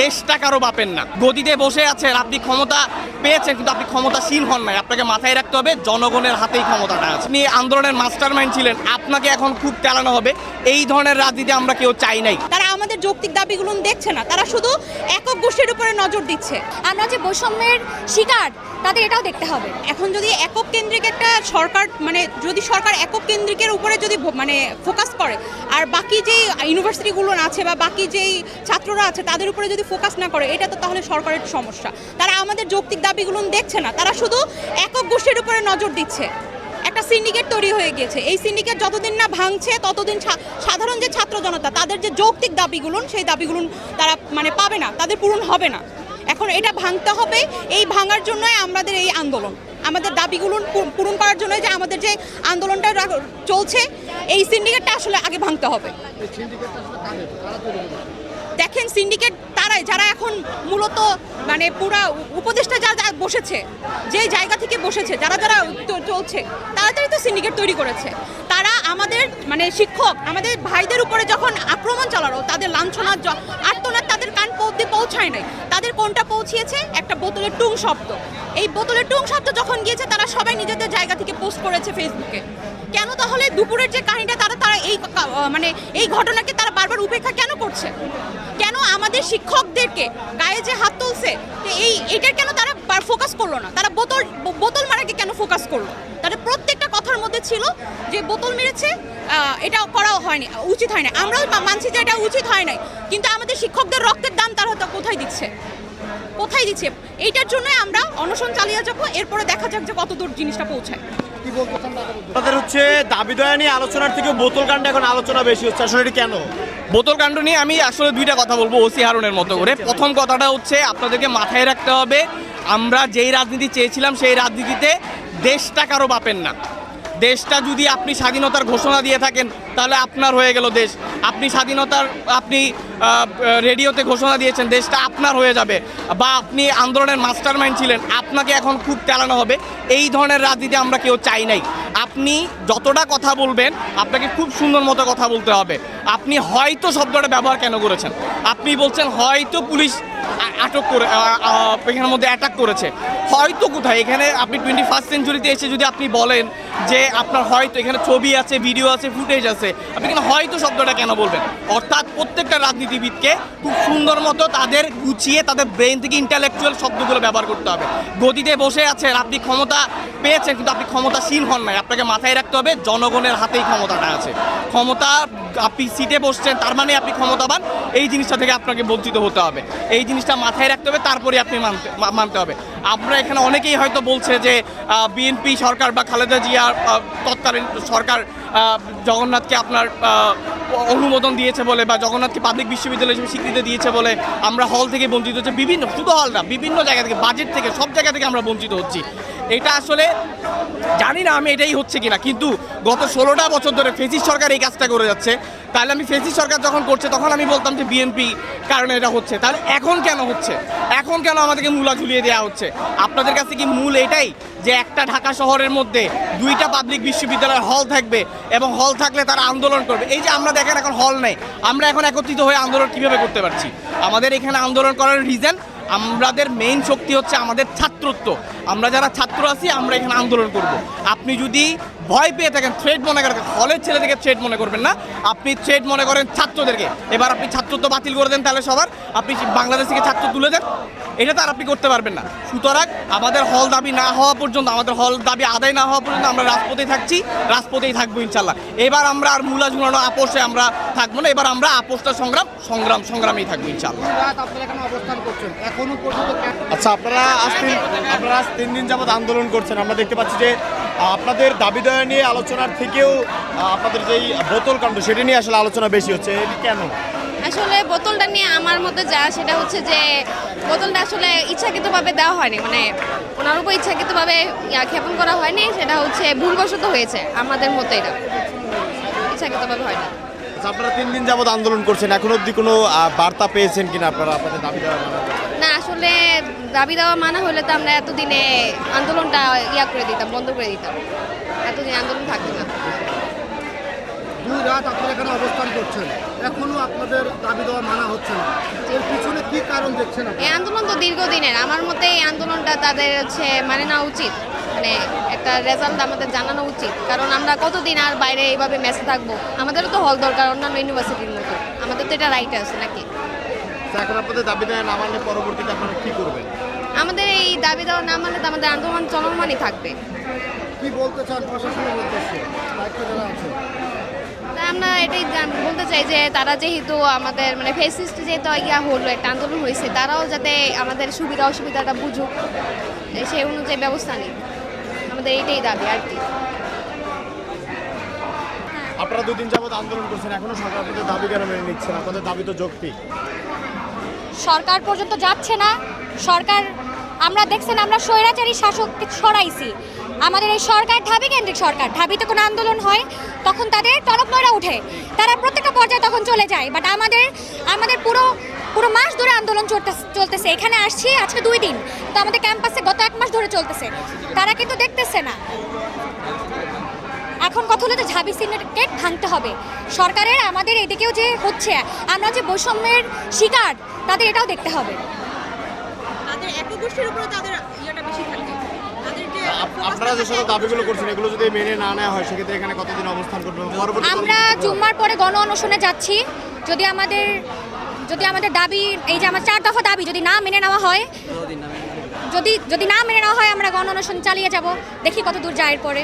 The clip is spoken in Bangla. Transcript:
দেশটা কারো বাপের না। গদিতে বসে আছেন, আপনি ক্ষমতা পেয়েছেন কিন্তু আপনি ক্ষমতাসীন হন নাই। আপনাকে মাথায় রাখতে হবে জনগণের হাতেই ক্ষমতাটা আছে। আপনি আন্দোলনের মাস্টারমাইন্ড ছিলেন, আপনাকে এখন খুব চালানো হবে। এই ধরনের রাজনীতি আমরা কেউ চাই নাই। তারা আমাদের যৌক্তিক দাবিগুলো দেখছে না, তারা শুধু একক গোষ্ঠীর উপরে নজর দিচ্ছে। আমরা যে বৈষম্যের শিকার তাদের এটাও দেখতে হবে। এখন যদি একক কেন্দ্রিক একটা সরকার যদি সরকার একক কেন্দ্রিকের উপরে যদি ফোকাস করে আর বাকি যে ইউনিভার্সিটিগুলো আছে বা বাকি যেই ছাত্ররা আছে তাদের উপরে যদি ফোকাস না করে, এটা তো তাহলে সরকারের সমস্যা। তারা আমাদের যৌক্তিক দাবিগুলো দেখছে না, তারা শুধু একক গোষ্ঠীর উপরে নজর দিচ্ছে। একটা সিন্ডিকেট তৈরি হয়ে গিয়েছে। এই সিন্ডিকেট যতদিন না ভাঙছে ততদিন সাধারণ যে ছাত্র জনতা তাদের যে যৌক্তিক দাবিগুলো সেই দাবিগুলো তারা পাবে না, তাদের পূরণ হবে না। এখন এটা ভাঙতে হবে। এই ভাঙার জন্যই আমাদের এই আন্দোলন, আমাদের দাবিগুলো পূরণ করার জন্য যে আমাদের যে আন্দোলনটা চলছে, এই সিন্ডিকেটটা আসলে আগে ভাঙতে হবে। দেখেন, সিন্ডিকেট তারাই যারা এখন মূলত পুরা উপদেষ্টা যারা বসেছে, যে জায়গা থেকে বসেছে, যারা যারা চলছে, তাড়াতাড়ি তো সিন্ডিকেট তৈরি করেছে। তারা আমাদের শিক্ষক, আমাদের ভাইদের উপরে যখন আক্রমণ চালানো, তাদের লাঞ্ছনা আর্তনাদ তাদের কান অবধি পৌঁছায় নাই। তাদের কোনটা পৌঁছিয়েছে? একটা বোতলের টুং শব্দ। এই বোতলের টুং শব্দ যখন গিয়েছে, তারা সবাই নিজেদের জায়গা থেকে পোস্ট করেছে ফেসবুকে। কেন তাহলে দুপুরের যে কাহিনীটা তারা এই ঘটনাকে তারা বারবার উপেক্ষা কেন করছে? কেন আমাদের শিক্ষকদেরকে গায়ে যে হাত তুলছে এইটার কেন তারা ফোকাস করলো না? তারা বোতল মারাকে কেন ফোকাস করলো? তাদের প্রত্যেকটা কথার মধ্যে ছিল যে বোতল মেরেছে, এটা করাও হয়নি, উচিত হয় না। আমরাও মানছি যে এটা উচিত হয় নাই, কিন্তু আমাদের শিক্ষকদের রক্তের দাম তারা কোথায় দিচ্ছে? এইটার জন্য আমরা অনশন চালিয়ে যাবো। এরপরে দেখা যাক যে কতদূর জিনিসটা পৌঁছায়। তাদের দাবি দয়া নিয়ে আলোচনার থেকে বোতল কাণ্ড এখন আলোচনা বেশি হচ্ছে, আসলে এটা কেন? বোতল কাণ্ড নিয়ে আমি আসলে দুইটা কথা বলবো ওসি হারুনের মতো করে। প্রথম কথাটা হচ্ছে, আপনাদেরকে মাথায় রাখতে হবে আমরা যেই রাজনীতি চেয়েছিলাম সেই রাজনীতিতে দেশটা কারো বাপের না। দেশটা যদি আপনি স্বাধীনতার ঘোষণা দিয়ে থাকেন তাহলে আপনার হয়ে গেল দেশ। আপনি আপনি রেডিওতে ঘোষণা দিয়েছেন, দেশটা আপনার হয়ে যাবে। বা আপনি আন্দোলনের মাস্টারমাইন্ড ছিলেন, আপনাকে এখন খুব চালানো হবে। এই ধরনের রাজনীতি আমরা কেউ চাই নাই। আপনি যতটা কথা বলবেন আপনাকে খুব সুন্দর মতো কথা বলতে হবে। আপনি হয়তো শব্দটা ব্যবহার কেন করেছেন? আপনি বলছেন হয়তো পুলিশ আটক করে এখানের মধ্যে অ্যাটাক করেছে। হয়তো কোথায়? এখানে আপনি 21st সেঞ্চুরিতে এসে যদি আপনি বলেন যে আপনার হয়তো এখানে ছবি আছে, ভিডিও আছে, ফুটেজ আছে, আপনি কেন হয়তো শব্দটা কেন বলবেন? অর্থাৎ প্রত্যেকটা রাজনীতিবিদকে খুব সুন্দর মতো তাদের গুছিয়ে তাদের ব্রেন থেকে ইন্টালেকচুয়াল শব্দগুলো ব্যবহার করতে হবে। গদিতে বসে আছেন, আপনি ক্ষমতা পেয়েছেন কিন্তু আপনি ক্ষমতাসীন হন নাই। আপনাকে মাথায় রাখতে হবে জনগণের হাতেই ক্ষমতাটা আছে। ক্ষমতা আপনি সিটে বসছেন তার মানে আপনি ক্ষমতাবান, এই জিনিসটা থেকে আপনাকে বঞ্চিত হতে হবে। এই জিনিসটা মাথায় রাখতে হবে, তারপরে আপনি মানতে হবে। আমরা এখানে অনেকেই হয়তো বলছে যে বিএনপি সরকার বা খালেদা জিয়ার তৎকালীন সরকার জগন্নাথকে আপনার অনুমোদন দিয়েছে বলে বা জগন্নাথকে পাবলিক বিশ্ববিদ্যালয় হিসেবে স্বীকৃতি দিয়েছে বলে আমরা হল থেকে বঞ্চিত হচ্ছে। শুধু হল না, বিভিন্ন জায়গা থেকে, বাজেট থেকে, সব জায়গা থেকে আমরা বঞ্চিত হচ্ছি। এটা আসলে জানি না আমি এটাই হচ্ছে কিনা, কিন্তু গত 16টা বছর ধরে ফেসিস্ট সরকার এই কাজটা করে যাচ্ছে। তাহলে আমি ফেসিস্ট সরকার যখন করছে তখন আমি বলতাম যে বিএনপি কারণে এটা হচ্ছে। তাহলে এখন কেন হচ্ছে? এখন কেন আমাদেরকে মূলা ঝুলিয়ে দেওয়া হচ্ছে? আপনাদের কাছে কি মূল এটাই যে একটা ঢাকা শহরের মধ্যে 2টা পাবলিক বিশ্ববিদ্যালয়ের হল থাকবে এবং হল থাকলে তারা আন্দোলন করবে? এই যে আমরা দেখেন এখন হল নেই, আমরা এখন একত্রিত হয়ে আন্দোলন কীভাবে করতে পারছি? আমাদের এখানে আন্দোলন করার রিজন, আমাদের মেইন শক্তি হচ্ছে আমাদের ছাত্রত্ব। আমরা যারা ছাত্র আছি আমরা এখানে আন্দোলন করব। আপনি যদি ভয় পেয়ে থাকেন, থ্রেট মনে করেন, হলের ছেলেদেরকে থ্রেট মনে করবেন না, আপনি থ্রেট মনে করেন ছাত্রদেরকে। এবার আপনি ছাত্রত্ব বাতিল করে দেন, তাহলে সবার আপনি বাংলাদেশ থেকে ছাত্র তুলে দেন, এটা তো আর আপনি করতে পারবেন না। সুতরাং আমাদের হল দাবি না হওয়া পর্যন্ত, আমাদের হল দাবি আদায় না হওয়া পর্যন্ত আমরা রাজপথেই থাকছি, রাজপথেই থাকবো ইনশাল্লাহ। এবার আমরা আর মূলা ঝুলানো আপোষে আমরা থাকবো না, এবার আমরা আপোষটা সংগ্রামেই থাকবো ইনশাল্লাহ। আচ্ছা, আপনারা আজ 3 দিন যাবত আন্দোলন করছেন, আমরা দেখতে পাচ্ছি যে আপনাদের দাবি দয়া নিয়ে আলোচনার থেকেও আপনাদের যেই বোতল কাণ্ড সেটা নিয়ে আসলে আলোচনা বেশি হচ্ছে, এটা কেন? আসলে বোতলটা নিয়ে আমার মতে সেটা হচ্ছে যে বোতলটা আসলে ইচ্ছাকৃতভাবে দেওয়া হয়নি, ওনার উপর ইচ্ছাকৃতভাবে ক্ষেপণ করা হয়নি, সেটা হচ্ছে ভুলবশত হয়েছে আমাদের মতে, এটা ইচ্ছাকৃতভাবে হয়নি। আচ্ছা, আপনারা 3 দিন যাবত আন্দোলন করছেন, এখন অবধি কোনো বার্তা পেয়েছেন কিনা আপনারা আপনাদের দাবি দেওয়া? না, আসলে দাবি দেওয়া মানা হলে তো আমরা এতদিনে আন্দোলনটা করে দিতাম, বন্ধ করে দিতাম, এতদিন আন্দোলন থাকতো না। 2 রাত আপনারা এখানে অবস্থান করছেন, এখনো আপনাদের দাবি দেওয়া মানা হচ্ছে না, এর পিছনে কি কারণ দেখছেন এই আপনারা? আন্দোলন তো দীর্ঘদিনের, আমার মতে এই আন্দোলনটা তাদের মানে নেওয়া উচিত, মানে একটা রেজাল্ট আমাদের জানানো উচিত, কারণ আমরা কতদিন আর বাইরে এইভাবে মেসে থাকবো, আমাদেরও তো হল দরকার অন্যান্য ইউনিভার্সিটির মতো, আমাদের তো এটা রাইট আছে নাকি। তো এখন আপনাদের দাবি দেওয়া না মানলে পরবর্তীতে আপনারা কি করবেন? আমাদের এই দাবি দেওয়া না মানলে তো আমাদের আন্দোলন চলমানই থাকবে। কি বলতে চান প্রশাসনের উদ্দেশ্যে, দায়িত্ব যারা আছে? তাই আমরা এটাই বলতে চাই যে তারা যেহেতু আমাদের মানে ফেসিস্ট যেহেতু হলো একটা আন্দোলন হয়েছে, তারাও যাতে আমাদের সুবিধা অসুবিধাটা বুঝুক, সেই অনুযায়ী ব্যবস্থা নিক, আমাদের এইটাই দাবি আর কি। আপনারা 2 দিন যাবত আন্দোলন করছেন, এখনো সরকার আপনাদের দাবি কেন মেনে নিচ্ছে না? আপনাদের দাবি তো যৌক্তিক। সরকার পর্যন্ত যাচ্ছে না। সরকার, আমরা দেখছেন আমরা স্বৈরাচারী শাসককে সরাইছি, আমাদের এই সরকার ঢাবি কেন্দ্রিক সরকার, ঢাবিতে কোনো আন্দোলন হয় তখন তাদের টনক নড়া উঠে, তারা প্রত্যেকটা পর্যায়ে তখন চলে যায়। বাট আমাদের পুরো মাস ধরে আন্দোলন চলতেছে, এখানে আসছি আজকে 2 দিন, তো আমাদের ক্যাম্পাসে গত 1 মাস ধরে চলতেছে, তারা কিন্তু দেখতেছে না। এখন কথা হলো যে ঢাবি সিন্ডিকেট ভাঙতে হবে সরকারের, আমাদের এদিকেও যে হচ্ছে আমরা যে বৈষম্যের শিকার, তাদের এটাও দেখতে হবে। তাদের একগোষ্ঠীর উপরে তাদের ইয়েটা বেশি থাকে, তাদের যে আপনারা যে সকল দাবিগুলো করছেন এগুলো যদি মেনে না নেওয়া হয় সেক্ষেত্রে এখানে কতদিন অবস্থান করবেন? পরবর্তী আমরা জুম্মার পরে গণ অনশনে যাচ্ছি, যদি আমাদের দাবি, এই যে আমার 4 দফা দাবি যদি না মেনে নেওয়া হয়, যদি না মেনে নেওয়া হয় আমরা গণ অনশন চালিয়ে যাব, দেখি কত দূর যায় এরপরে।